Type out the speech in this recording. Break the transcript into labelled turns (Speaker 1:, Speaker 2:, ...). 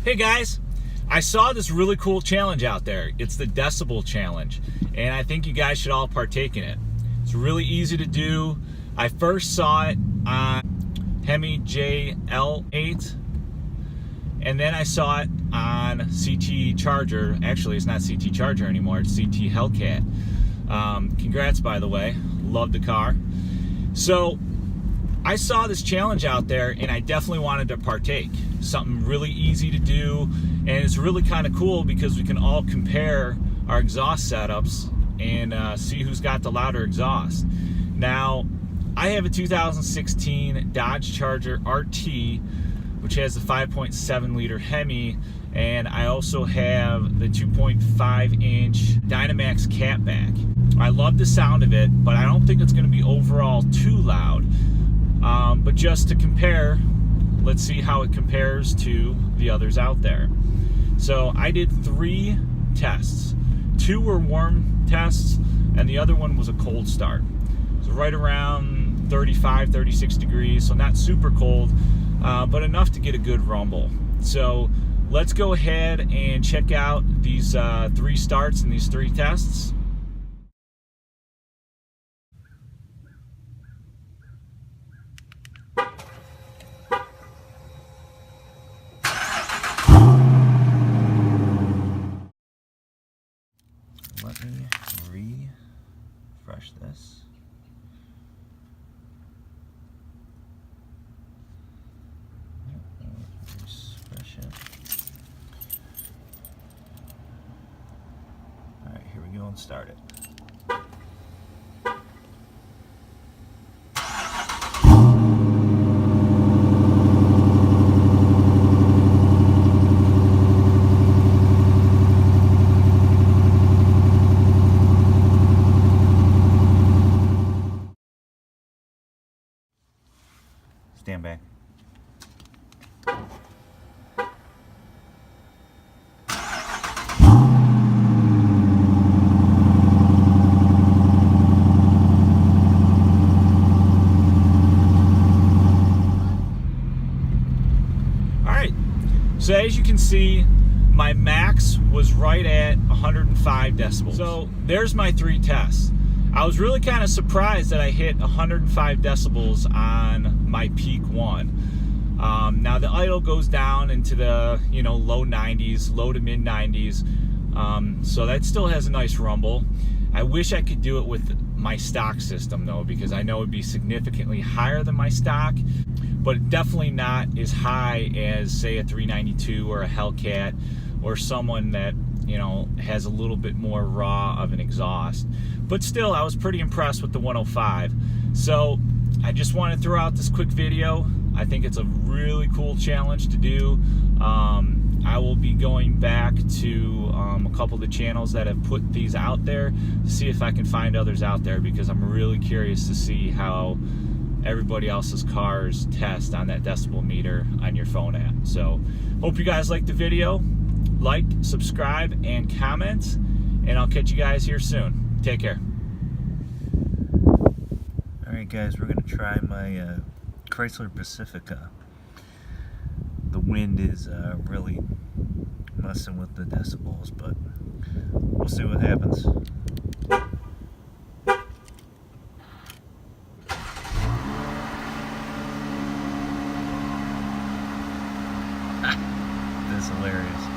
Speaker 1: Hey guys, I saw this really cool challenge out there. It's the Decibel challenge, and I think you guys should all partake in it. It's really easy to do. I first saw it on Hemi JL8, and then I saw it on CT Charger. Actually, it's not CT Charger anymore, it's CT Hellcat. Congrats, by the way. Love the car. So I saw this challenge out there and I definitely wanted to partake. Something really easy to do, and it's really kind of cool because we can all compare our exhaust setups and see who's got the louder exhaust. Now, I have a 2016 Dodge Charger RT, which has the 5.7 liter Hemi, and I also have the 2.5 inch Dynomax Catback. I love the sound of it, but I don't think it's going to be overall too loud. But just to compare, let's see how it compares to the others out there. So I did 3 tests. 2 were warm tests, and the other one was a cold start. It was right around 35, 36 degrees, so not super cold, but enough to get a good rumble. So let's go ahead and check out these 3 starts and these 3 tests. Let me refresh this. Refresh it. All right, here we go and start it. Stand back. Alright, so as you can see, my max was right at 105 decibels. So there's my 3 tests. I was really kind of surprised that I hit 105 decibels on my peak one. Now the idle goes down into the low 90s, low to mid 90s, so that still has a nice rumble. I wish I could do it with my stock system though, because I know it'd be significantly higher than my stock, but definitely not as high as say a 392 or a Hellcat or someone that has a little bit more raw of an exhaust. But still, I was pretty impressed with the 105. So I just want to throw out this quick video. I think it's a really cool challenge to do. I will be going back to a couple of the channels that have put these out there to see if I can find others out there, because I'm really curious to see how everybody else's cars test on that decibel meter on your phone app. So hope you guys liked the video. Like, subscribe, and comment, and I'll catch you guys here soon. Take care. Alright guys, we're going to try my Chrysler Pacifica. The wind is really messing with the decibels, but we'll see what happens. That's hilarious.